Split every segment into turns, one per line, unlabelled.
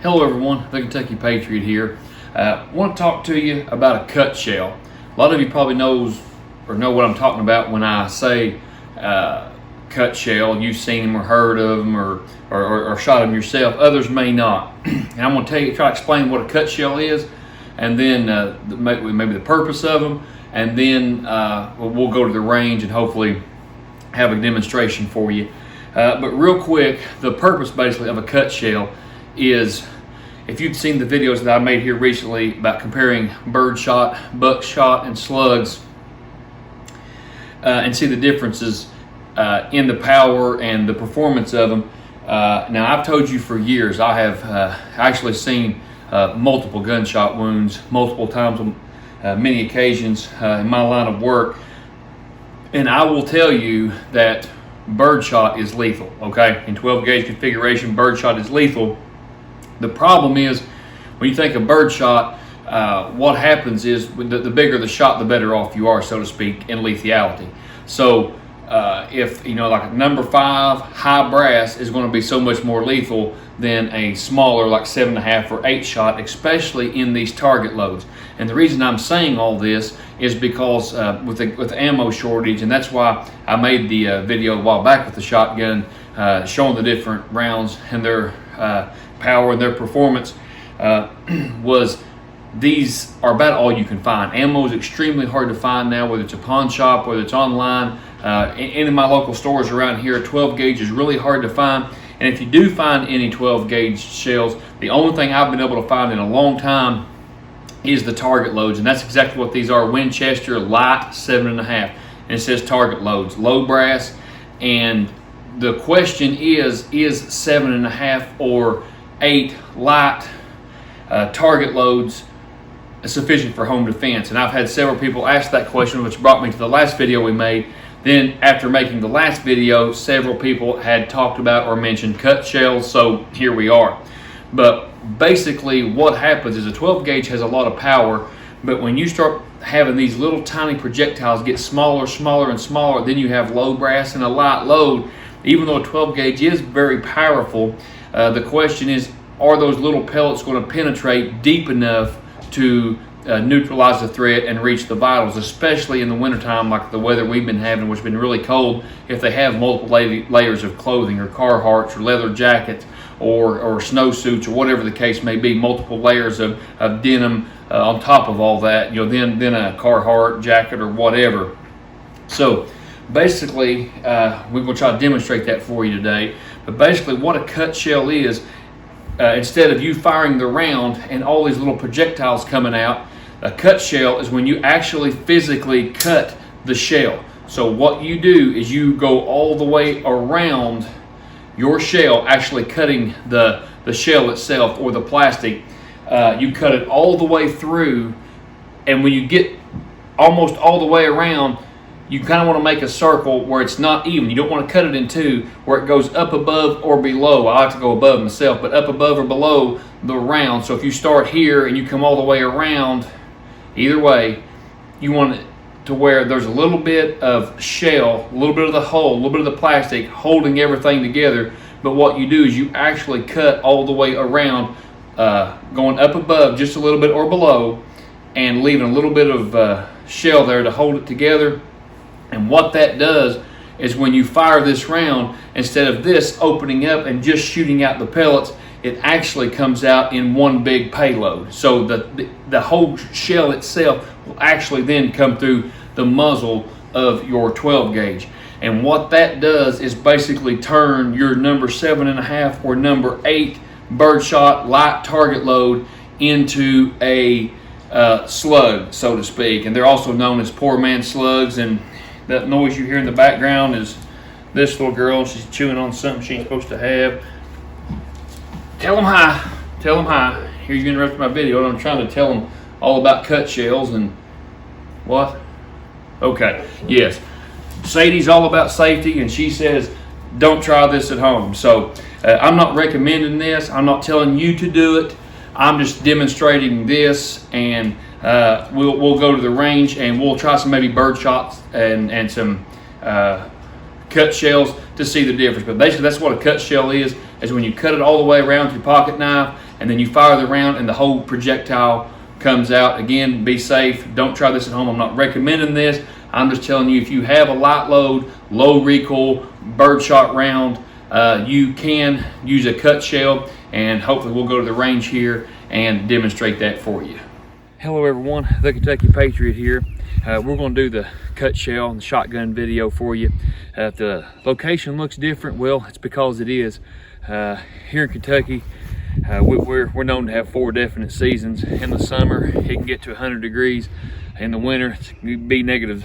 Hello everyone, the Kentucky Patriot here. I want to talk to you about a cut shell. A lot of you probably know what I'm talking about when I say cut shell. You've seen them or heard of them or shot them yourself. Others may not. And I'm going to try to explain what a cut shell is, and then maybe the purpose of them, and then we'll go to the range and hopefully have a demonstration for you. But real quick, the purpose basically of a cut shell is, if you've seen the videos that I made here recently about comparing bird shot, buck shot, and slugs, and see the differences in the power and the performance of them. Now, I've told you for years, I have actually seen multiple gunshot wounds multiple times on many occasions in my line of work, and I will tell you that birdshot is lethal. Okay, in 12 gauge configuration, birdshot is lethal. The problem is, when you think of birdshot, what happens is the bigger the shot, the better off you are, so to speak, in lethality. So if like a number 5 high brass is going to be so much more lethal than a smaller like 7.5 or 8 shot, especially in these target loads. And the reason I'm saying all this is because with the ammo shortage, and that's why I made the video a while back with the shotgun, showing the different rounds and their power and their performance, was these are about all you can find. Ammo is extremely hard to find now, whether it's a pawn shop, whether it's online. In my local stores around here, 12 gauge is really hard to find. And if you do find any 12 gauge shells, the only thing I've been able to find in a long time is the target loads, and that's exactly what these are. Winchester light 7.5, and it says target loads, low brass. And the question is 7.5 or 8 light target loads sufficient for home defense? And I've had several people ask that question, which brought me to the last video we made. Then after making the last video, several people had talked about or mentioned cut shells, so here we are. But basically what happens is a 12 gauge has a lot of power, but when you start having these little tiny projectiles get smaller and smaller, then you have low brass and a light load. Even though a 12 gauge is very powerful, the question is, are those little pellets going to penetrate deep enough to neutralize the threat and reach the vitals, especially in the wintertime like the weather we've been having, which has been really cold. If they have multiple layers of clothing, or Carhartts, or leather jackets, or snowsuits, or whatever the case may be, multiple layers of denim on top of all that, then a Carhartt jacket or whatever. So basically, we're going to try to demonstrate that for you today. But basically what a cut shell is, instead of you firing the round and all these little projectiles coming out, a cut shell is when you actually physically cut the shell. So what you do is you go all the way around your shell, actually cutting the shell itself or the plastic. You cut it all the way through, and when you get almost all the way around, you kind of want to make a circle where it's not even. You don't want to cut it in two where it goes up above or below. I like to go above myself, but up above or below the round. So if you start here and you come all the way around, either way, you want it to where there's a little bit of shell, a little bit of the hull, a little bit of the plastic holding everything together. But what you do is you actually cut all the way around, going up above just a little bit or below, and leaving a little bit of shell there to hold it together. And what that does is when you fire this round, instead of this opening up and just shooting out the pellets, it actually comes out in one big payload. So the whole shell itself will actually then come through the muzzle of your 12 gauge. And what that does is basically turn your number 7.5 or number 8 birdshot light target load into a slug, so to speak. And they're also known as poor man slugs. And that noise you hear in the background is this little girl. She's chewing on something she ain't supposed to have. Tell them hi. Tell them hi. Here you interrupted my video, and I'm trying to tell them all about cut shells and what? Okay, yes. Sadie's all about safety, and she says don't try this at home. So I'm not recommending this. I'm not telling you to do it. I'm just demonstrating this, and we'll go to the range and we'll try some maybe bird shots and some cut shells to see the difference. But basically that's what a cut shell is when you cut it all the way around with your pocket knife and then you fire the round and the whole projectile comes out. Again, be safe. Don't try this at home. I'm not recommending this. I'm just telling you, if you have a light load, low recoil, birdshot round, you can use a cut shell, and hopefully we'll go to the range here and demonstrate that for you. Hello everyone, the Kentucky Patriot here. We're going to do the cut shell and the shotgun video for you. If the location looks different, well, it's because it is. Here in Kentucky, we're known to have 4 definite seasons. In the summer, it can get to 100 degrees. In the winter, it can be negative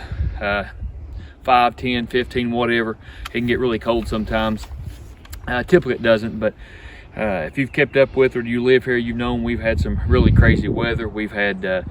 5, 10, 15, whatever. It can get really cold sometimes. Typically it doesn't, but if you've kept up with or you live here, you've known we've had some really crazy weather. We've had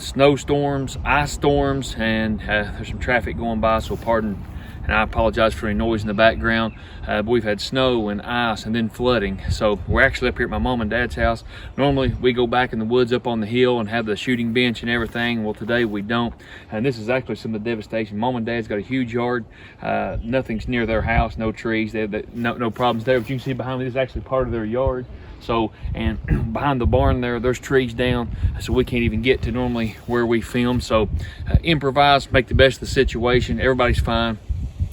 snowstorms, ice storms, and there's some traffic going by, so pardon, and I apologize for any noise in the background. But we've had snow and ice and then flooding. So we're actually up here at my mom and dad's house. Normally we go back in the woods up on the hill and have the shooting bench and everything. Well, today we don't. And this is actually some of the devastation. Mom and dad's got a huge yard. Nothing's near their house, no trees. They have no problems there. But you can see behind me, this is actually part of their yard. So, and behind the barn there's trees down, so we can't even get to normally where we film. So improvise, make the best of the situation. Everybody's fine.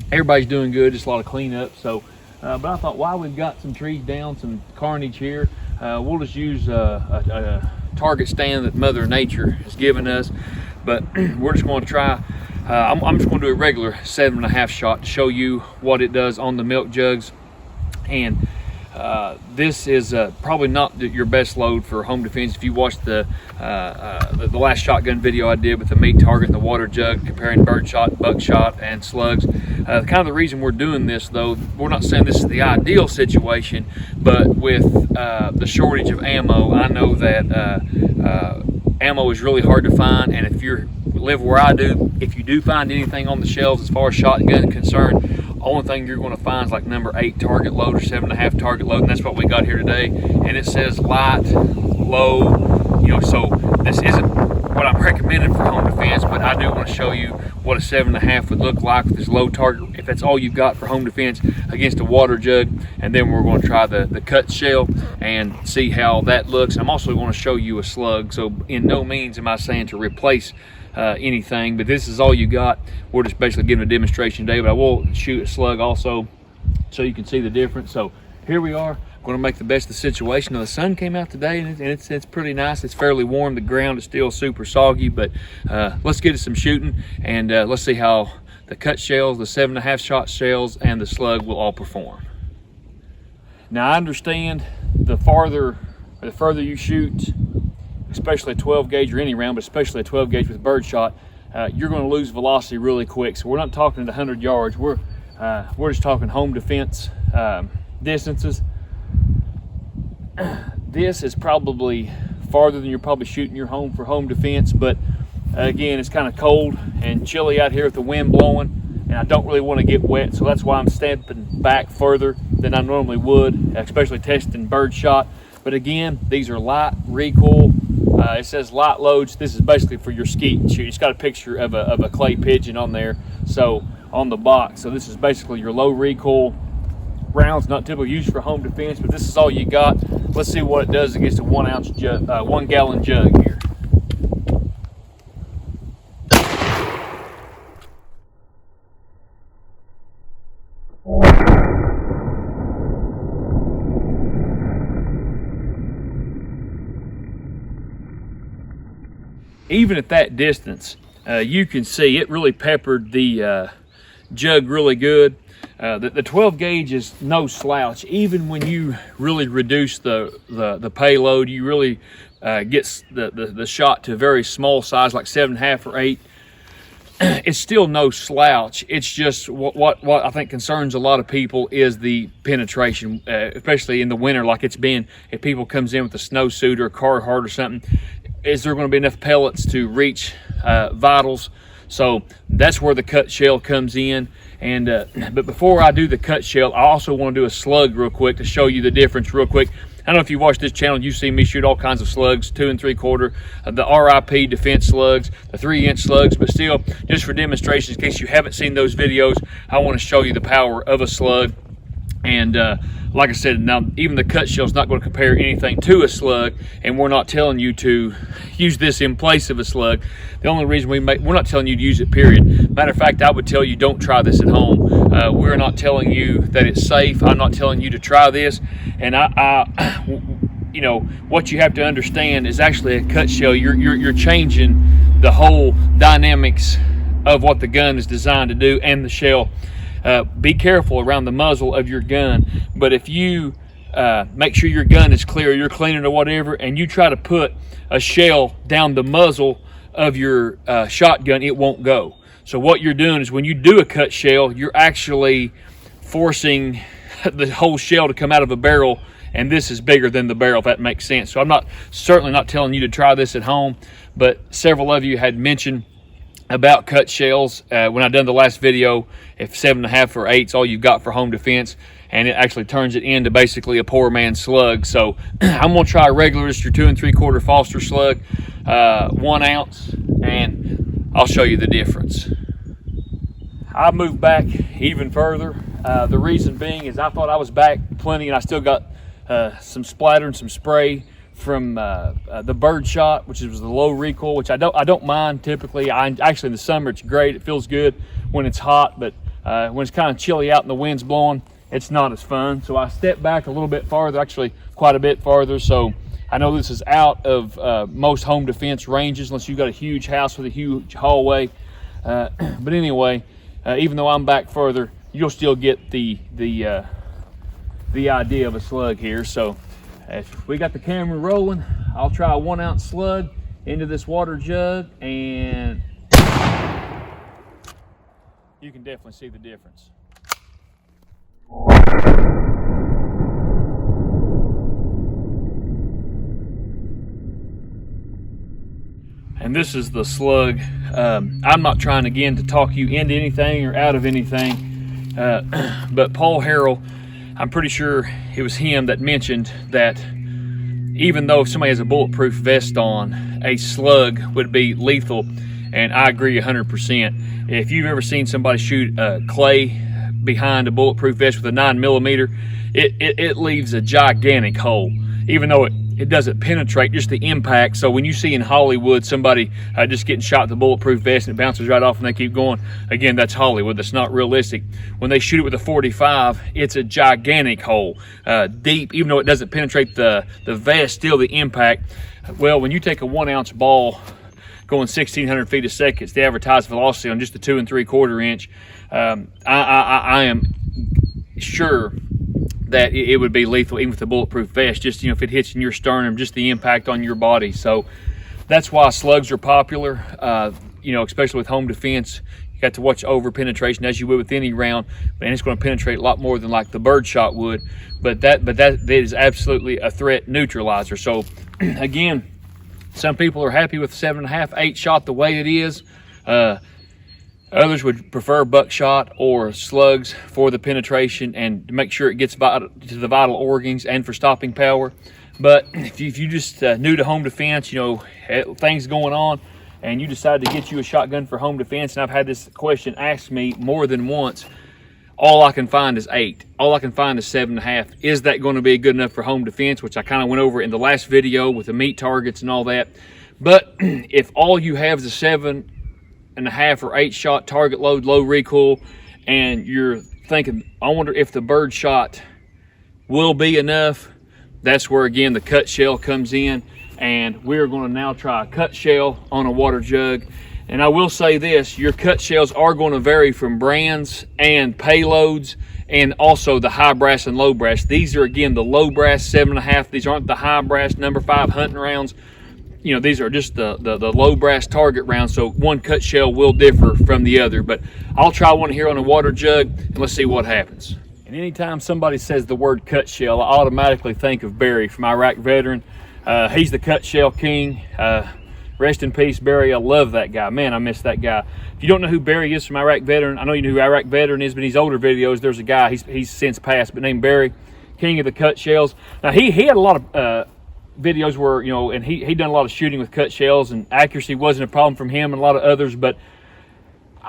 Everybody's doing good, just a lot of cleanup. So, but I thought, while we've got some trees down, some carnage here, we'll just use a target stand that Mother Nature has given us. But we're just going to try, I'm just going to do a regular 7.5 shot to show you what it does on the milk jugs. And this is probably not your best load for home defense. If you watched the last shotgun video I did with the meat target and the water jug, comparing birdshot, buckshot, and slugs. Kind of the reason we're doing this, though, we're not saying this is the ideal situation, but with the shortage of ammo, I know that ammo is really hard to find, and if you live where I do, if you do find anything on the shelves as far as shotgun is concerned, only thing you're going to find is like number 8 target load or 7.5 target load, and that's what we got here today. And it says light, low, you know, so this isn't what I'm recommending for home defense, but I do want to show you what a 7.5 would look like with this low target, if that's all you've got for home defense, against a water jug. And then we're going to try the cut shell and see how that looks. I'm also going to show you a slug, so in no means am I saying to replace anything, but this is all you got. We're just basically giving a demonstration today, but I will shoot a slug also so you can see the difference. So here we are, going to make the best of the situation. Now, the sun came out today, and it's pretty nice. It's fairly warm. The ground is still super soggy, but let's get to some shooting, and let's see how the cut shells, the 7.5 shot shells, and the slug will all perform. Now, I understand the further you shoot, especially a 12 gauge or any round, but especially a 12 gauge with birdshot, you're going to lose velocity really quick. So we're not talking to 100 yards. We're just talking home defense distances. This is probably farther than you're probably shooting your home for home defense, but again, it's kind of cold and chilly out here with the wind blowing, and I don't really want to get wet, so that's why I'm stepping back further than I normally would, especially testing birdshot. But again, these are light recoil. It says light loads. This is basically for your skeet and shoot. It's got a picture of a clay pigeon on there, so on the box. So this is basically your low recoil rounds, not typically used for home defense, but this is all you got. Let's see what it does against a 1 gallon jug here. Even at that distance, you can see it really peppered the jug really good. The 12 gauge is no slouch. Even when you really reduce the payload, you really get the shot to a very small size, like 7.5 or 8. It's still no slouch. It's just what I think concerns a lot of people is the penetration, especially in the winter, like it's been. If people comes in with a snowsuit or a Carhartt or something, is there going to be enough pellets to reach vitals? So that's where the cut shell comes in. And but before I do the cut shell, I also want to do a slug real quick to show you the difference real quick. I don't know if you watch this channel, you see me shoot all kinds of slugs, 2 3/4, the RIP defense slugs, the 3-inch slugs, but still, just for demonstrations, in case you haven't seen those videos, I want to show you the power of a slug. And like I said, now even the cut shell is not going to compare anything to a slug, and we're not telling you to use this in place of a slug. The only reason we're not telling you to use it, period. Matter of fact, I would tell you don't try this at home. We're not telling you that it's safe. I'm not telling you to try this. And you know, what you have to understand is actually a cut shell. You're changing the whole dynamics of what the gun is designed to do and the shell. Be careful around the muzzle of your gun, but if you make sure your gun is clear, you're cleaning or whatever, and you try to put a shell down the muzzle of your shotgun, it won't go. So what you're doing is when you do a cut shell, you're actually forcing the whole shell to come out of a barrel, and this is bigger than the barrel, if that makes sense. So I'm certainly not telling you to try this at home, but several of you had mentioned about cut shells when I done the last video. If 7.5 or 8's all you've got for home defense, and it actually turns it into basically a poor man's slug. So I'm gonna try a regular, just your 2 3/4 Foster slug, 1 ounce, and I'll show you the difference. I moved back even further. The reason being is I thought I was back plenty, and I still got some splatter and some spray from the bird shot, which was the low recoil, which I don't mind typically. Actually in the summer it's great, it feels good when it's hot, but when it's kind of chilly out and the wind's blowing, it's not as fun. So I stepped back a little bit farther, actually quite a bit farther. So I know this is out of most home defense ranges unless you've got a huge house with a huge hallway. But anyway, even though I'm back further, you'll still get the idea of a slug here. So if we got the camera rolling, I'll try a 1 ounce slug into this water jug, and you can definitely see the difference. And this is the slug. I'm not trying again to talk you into anything or out of anything, but Paul Harrell, I'm pretty sure it was him that mentioned that even though if somebody has a bulletproof vest on, a slug would be lethal, and I agree 100%. If you've ever seen somebody shoot clay behind a bulletproof vest with a 9mm, it leaves a gigantic hole, even though it doesn't penetrate, just the impact. So when you see in Hollywood somebody just getting shot with a bulletproof vest and it bounces right off and they keep going, again, that's Hollywood. That's not realistic. When they shoot it with a 45, it's a gigantic hole, deep, even though it doesn't penetrate the vest, still the impact. Well, when you take a 1 ounce ball going 1,600 feet a second, it's the advertised velocity on just the 2 3/4 inch. I am sure that it would be lethal even with a bulletproof vest, just, you know, if it hits in your sternum, just the impact on your body. So that's why slugs are popular, you know, especially with home defense. You got to watch over penetration as you would with any round, and it's going to penetrate a lot more than like the bird shot would, but that is absolutely a threat neutralizer. So again, some people are happy with 7.5, 8 shot the way it is. Others would prefer buckshot or slugs for the penetration and to make sure it gets to the vital organs and for stopping power. But if you just new to home defense, you know, things going on, and you decide to get you a shotgun for home defense, and I've had this question asked me more than once, all I can find is 8. All I can find is 7.5. Is that going to be good enough for home defense? Which I kind of went over in the last video with the meat targets and all that. But if all you have is a 7.5 or 8 shot target load, low recoil, and you're thinking, I wonder if the bird shot will be enough, that's where again the cut shell comes in, and we're going to now try a cut shell on a water jug. And I will say this, your cut shells are going to vary from brands and payloads, and also the high brass and low brass. These are again the low brass 7.5. These aren't the high brass number 5 hunting rounds. You know, these are just the low brass target rounds, so one cut shell will differ from the other. But I'll try one here on a water jug, and let's see what happens. And anytime somebody says the word cut shell, I automatically think of Barry from Iraq Veteran. He's the cut shell king. Rest in peace, Barry. I love that guy. Man, I miss that guy. If you don't know who Barry is from Iraq Veteran, I know you know who Iraq Veteran is, but in his older videos, there's a guy, he's since passed, but named Barry, king of the cut shells. Now, he had a lot of videos where, you know, and he done a lot of shooting with cut shells, and accuracy wasn't a problem from him and a lot of others, but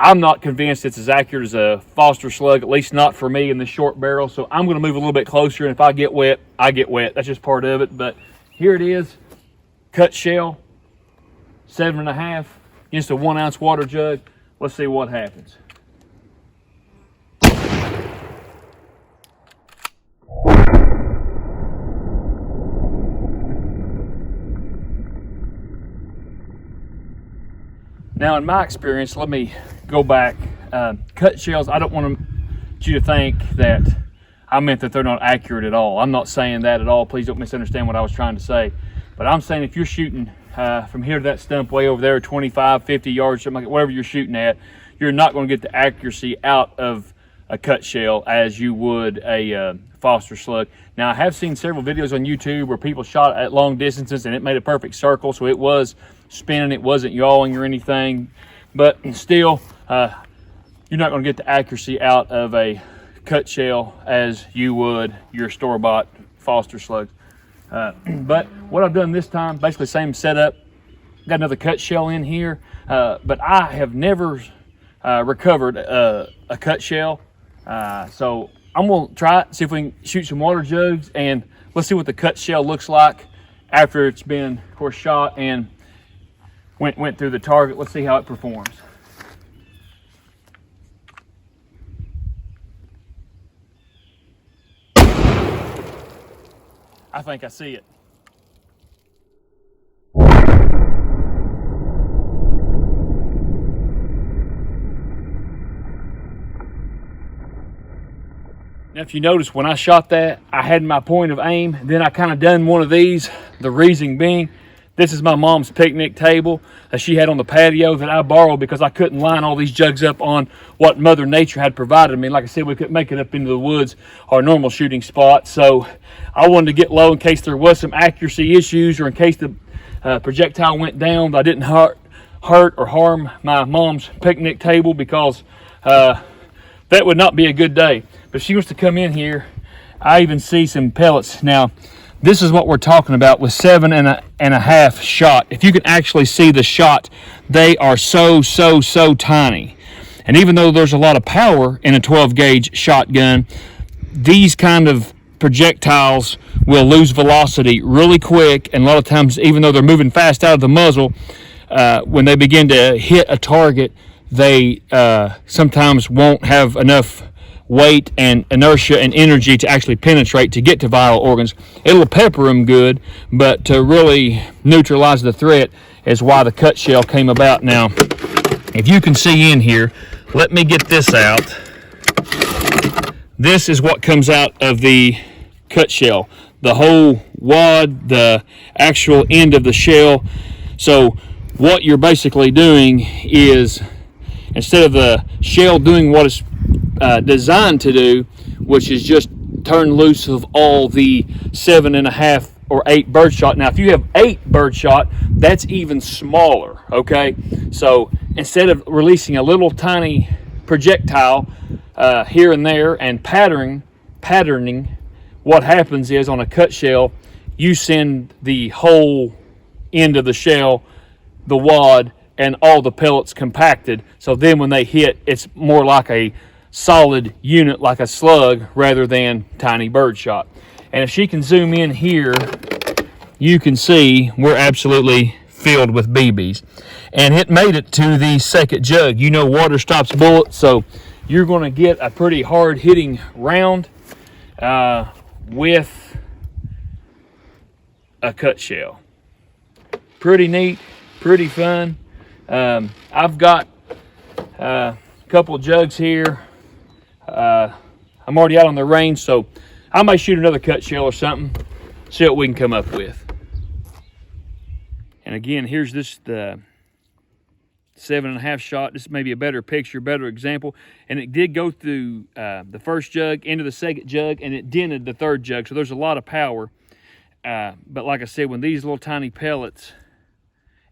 I'm not convinced it's as accurate as a Foster slug, at least not for me in the short barrel. So I'm going to move a little bit closer, and if I get wet, I get wet. That's just part of it. But here it is, cut shell, 7.5 against a 1 ounce water jug. Let's see what happens. Now, in my experience, let me go back. Cut shells, I don't want you to think that I meant that they're not accurate at all. I'm not saying that at all. Please don't misunderstand what I was trying to say. But I'm saying if you're shooting from here to that stump way over there, 25, 50 yards, something like whatever you're shooting at, you're not going to get the accuracy out of a cut shell as you would a Foster slug. Now, I have seen several videos on YouTube where people shot at long distances and it made a perfect circle, so it was spinning, it wasn't yawing or anything, but still you're not going to get the accuracy out of a cut shell as you would your store-bought Foster slugs. But what I've done this time, basically same setup, got another cut shell in here, but I have never recovered a cut shell, so I'm going to try it, see if we can shoot some water jugs, and let's see what the cut shell looks like after it's been, of course, shot and went through the target. Let's see how it performs. I think I see it. Now, if you notice, when I shot that, I had my point of aim. Then I kind of done one of these. The reason being, this is my mom's picnic table that she had on the patio that I borrowed because I couldn't line all these jugs up on what Mother Nature had provided me. Like I said, we couldn't make it up into the woods, our normal shooting spot. So I wanted to get low in case there was some accuracy issues or in case the projectile went down, I didn't hurt or harm my mom's picnic table, because that would not be a good day. But if she wants to come in here, I even see some pellets. Now, this is what we're talking about with 7.5 shot. If you can actually see the shot, they are so tiny. And even though there's a lot of power in a 12 gauge shotgun, these kind of projectiles will lose velocity really quick. And a lot of times, even though they're moving fast out of the muzzle, when they begin to hit a target, they sometimes won't have enough weight and inertia and energy to actually penetrate to get to vital organs. It'll pepper them good, but to really neutralize the threat is why the cut shell came about. Now, if you can see in here, let me get this out. This is what comes out of the cut shell. The whole wad, the actual end of the shell. So what you're basically doing is, instead of the shell doing what it's designed to do, which is just turn loose of all the 7.5 or 8 birdshot. Now, if you have 8 birdshot, that's even smaller, okay? So instead of releasing a little tiny projectile here and there and patterning, what happens is on a cut shell, you send the whole end of the shell, the wad, and all the pellets compacted. So then when they hit, it's more like a solid unit, like a slug, rather than tiny birdshot. And if she can zoom in here, you can see we're absolutely filled with BBs. And it made it to the second jug. You know, water stops bullets, so you're going to get a pretty hard hitting round with a cut shell. Pretty neat, pretty fun. I've got a couple of jugs here. I'm already out on the range, so I might shoot another cut shell or something, see what we can come up with. And again, here's this the 7.5 shot. This may be a better picture, better example. And it did go through the first jug, into the second jug, and it dented the third jug. So there's a lot of power. But like I said, when these little tiny pellets,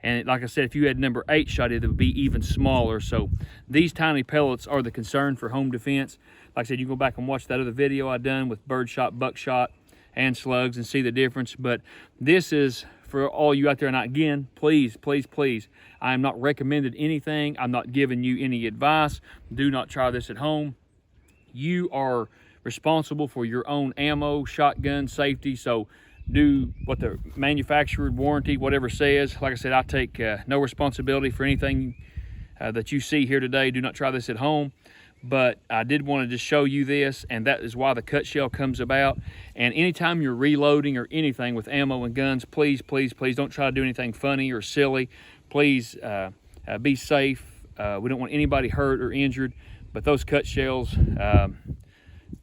and like I said, if you had number 8 shot, it would be even smaller. So these tiny pellets are the concern for home defense. Like I said, you go back and watch that other video I done with birdshot, buckshot, and slugs and see the difference. But this is for all you out there. And again, please, please, please, I am not recommending anything. I'm not giving you any advice. Do not try this at home. You are responsible for your own ammo, shotgun safety. So do what the manufacturer warranty, whatever says. Like I said, I take no responsibility for anything that you see here today. Do not try this at home. But I did want to just show you this, and that is why the cut shell comes about. And anytime you're reloading or anything with ammo and guns, please, please, please don't try to do anything funny or silly. Please be safe. We don't want anybody hurt or injured, but those cut shells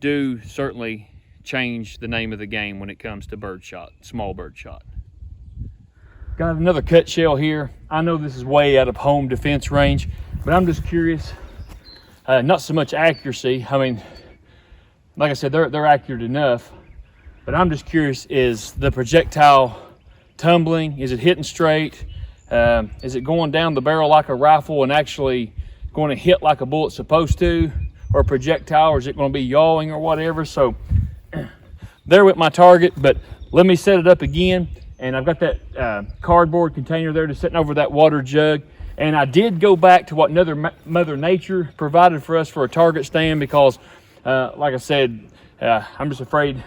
do certainly change the name of the game when it comes to birdshot, small birdshot. Got another cut shell here. I know this is way out of home defense range, but I'm just curious. Not so much accuracy. I mean, like I said, they're accurate enough, but I'm just curious, is the projectile tumbling? Is it hitting straight? Is it going down the barrel like a rifle and actually going to hit like a bullet's supposed to, or a projectile, or is it going to be yawing or whatever? So there with my target, but let me set it up again. And I've got that cardboard container there just sitting over that water jug. And I did go back to what Mother Nature provided for us for a target stand because, like I said, I'm just afraid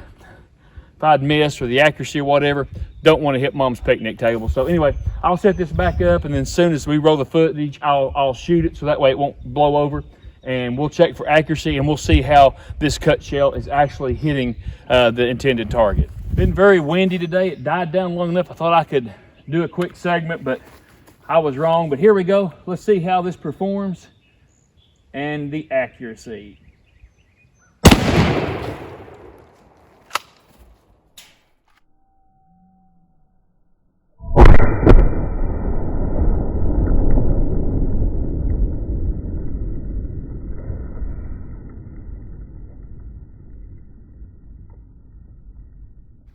if I'd miss or the accuracy or whatever, don't want to hit Mom's picnic table. So anyway, I'll set this back up, and then as soon as we roll the footage, I'll shoot it so that way it won't blow over. And we'll check for accuracy, and we'll see how this cut shell is actually hitting the intended target. Been very windy today. It died down long enough I thought I could do a quick segment, but I was wrong. But here we go. Let's see how this performs and the accuracy.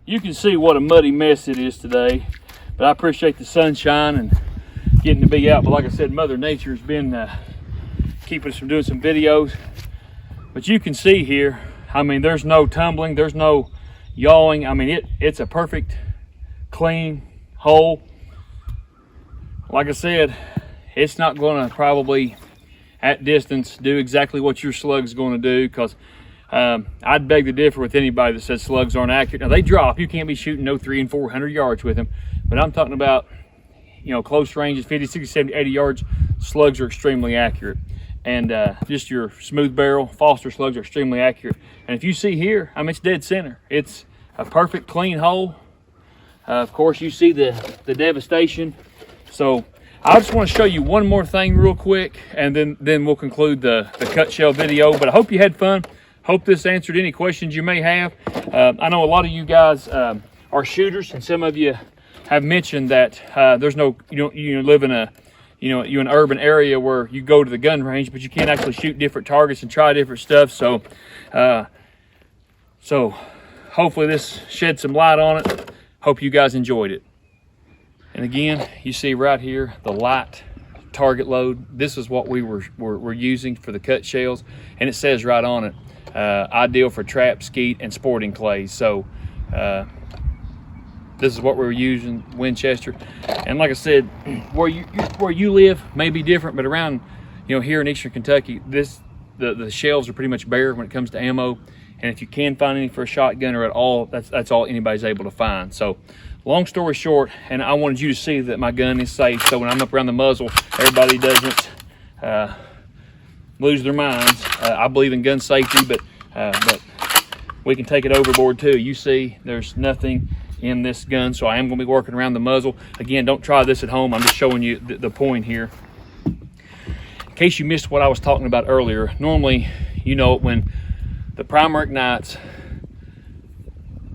You can see what a muddy mess it is today, but I appreciate the sunshine and getting to be out. But like I said, Mother Nature's been keeping us from doing some videos. But you can see here, I mean, there's no tumbling, there's no yawing. I mean, it's a perfect, clean hole. Like I said, it's not going to probably at distance do exactly what your slug's going to do, because I'd beg to differ with anybody that says slugs aren't accurate. Now they drop, you can't be shooting no 300 and 400 yards with them, but I'm talking about, you know, close ranges, 50, 60, 70, 80 yards, slugs are extremely accurate. And just your smooth barrel Foster slugs are extremely accurate. And if you see here, I mean, it's dead center. It's a perfect clean hole. Of course, you see the devastation. So I just want to show you one more thing real quick, and then we'll conclude the cut shell video. But I hope you had fun. Hope this answered any questions you may have. I know a lot of you guys are shooters, and some of you have mentioned that there's no, you live in a, you're in an urban area where you go to the gun range, but you can't actually shoot different targets and try different stuff. So, so hopefully this shed some light on it. Hope you guys enjoyed it. And again, you see right here the light target load. This is what we were using for the cut shells, and it says right on it, ideal for trap, skeet, and sporting clays. So this is what we were using, Winchester. And like I said, where you live may be different, but around, here in Eastern Kentucky, the shelves are pretty much bare when it comes to ammo. And if you can find any for a shotgun or at all, that's all anybody's able to find. So long story short, and I wanted you to see that my gun is safe, so when I'm up around the muzzle, everybody doesn't lose their minds. I believe in gun safety, but we can take it overboard too. You see there's nothing in this gun, so I am going to be working around the muzzle. Again, don't try this at home. I'm just showing you the point here. In case you missed what I was talking about earlier, normally, when the primer ignites,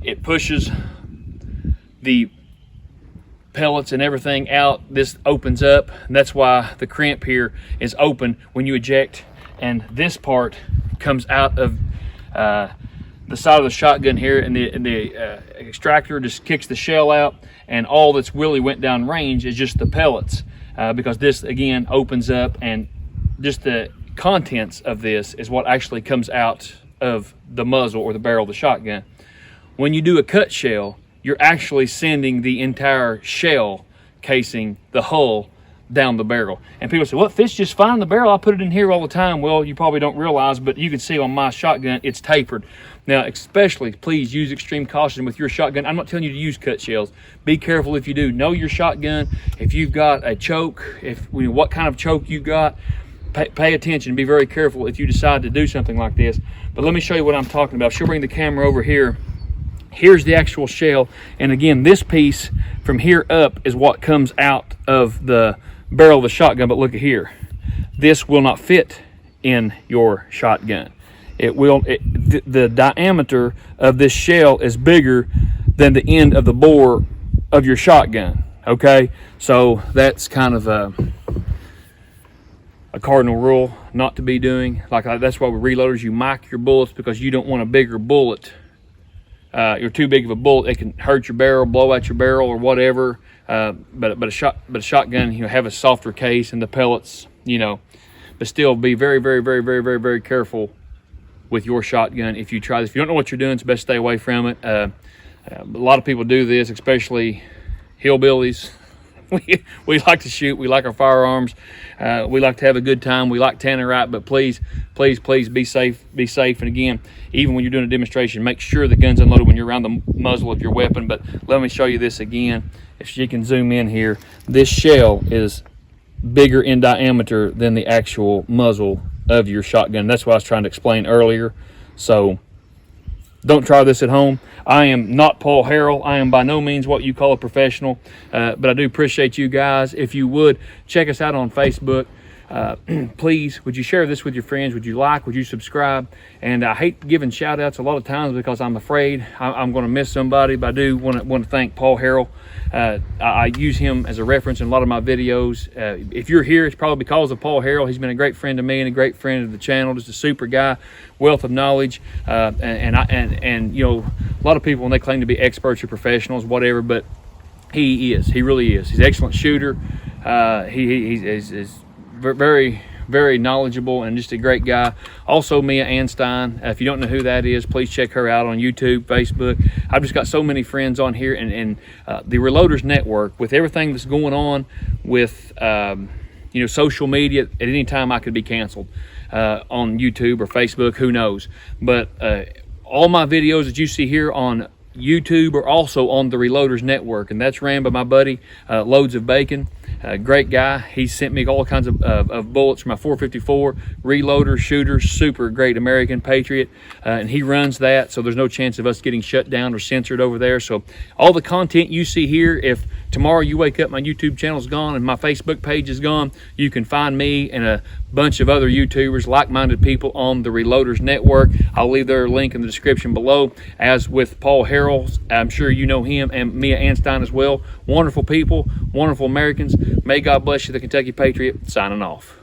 it pushes the pellets and everything out. This opens up, and that's why the crimp here is open when you eject, and this part comes out of the side of the shotgun here, and the extractor just kicks the shell out, and all that's really went down range is just the pellets, because this again opens up, and just the contents of this is what actually comes out of the muzzle or the barrel of the shotgun. When you do a cut shell, you're actually sending the entire shell casing, the hull, down the barrel. And people say, well, it fits just fine in the barrel. I put it in here all the time. Well, you probably don't realize, but you can see on my shotgun, it's tapered. Now, especially, please use extreme caution with your shotgun. I'm not telling you to use cut shells. Be careful if you do. Know your shotgun. If you've got a choke, what kind of choke you got, pay attention. Be very careful if you decide to do something like this. But let me show you what I'm talking about. She'll bring the camera over here. Here's the actual shell. And again, this piece from here up is what comes out of the barrel of the shotgun. But look at here. This will not fit in your shotgun. The diameter of this shell is bigger than the end of the bore of your shotgun. Okay, so that's kind of a cardinal rule not to be doing. That's why with reloaders, you mic your bullets, because you don't want a bigger bullet. You're too big of a bullet, it can hurt your barrel, blow out your barrel, or whatever. But a shotgun, have a softer case and the pellets, but still be very, very, very, very, very, very careful with your shotgun. If you try this, if you don't know what you're doing, it's best to stay away from it. A lot of people do this, especially hillbillies. We like to shoot. We like our firearms. We like to have a good time. We like tannerite, but please, please, please be safe. Be safe. And again, even when you're doing a demonstration, make sure the gun's unloaded when you're around the muzzle of your weapon. But let me show you this again. If she can zoom in here, this shell is bigger in diameter than the actual muzzle of your shotgun. That's what I was trying to explain earlier. So don't try this at home. I am not Paul Harrell. I am by no means what you call a professional, but I do appreciate you guys. If you would, check us out on Facebook. Please, would you share this with your friends? Would you like? Would you subscribe? And I hate giving shout outs a lot of times because I'm afraid I'm going to miss somebody, but I do want to thank Paul Harrell. I use him as a reference in a lot of my videos. If you're here, it's probably because of Paul Harrell. He's been a great friend to me and a great friend of the channel. Just a super guy, wealth of knowledge. And a lot of people, when they claim to be experts or professionals, whatever, but he really is. He's an excellent shooter. He's very, very knowledgeable and just a great guy. Also, Mia Anstein, if you don't know who that is, please check her out on YouTube, Facebook. I've just got so many friends on here, and the Reloaders Network, with everything that's going on with social media, at any time I could be canceled on YouTube or Facebook, who knows. But all my videos that you see here on YouTube are also on the Reloaders Network, and that's ran by my buddy Loads of Bacon. Great guy. He sent me all kinds of bullets for my 454 reloader, shooter, super great American Patriot, and he runs that, so there's no chance of us getting shut down or censored over there. So all the content you see here, if tomorrow you wake up my YouTube channel's gone and my Facebook page is gone, you can find me and a bunch of other YouTubers, like-minded people on the Reloaders Network. I'll leave their link in the description below. As with Paul Harrell, I'm sure you know him, and Mia Anstein as well. Wonderful people, wonderful Americans. May God bless you, the Kentucky Patriot. Signing off.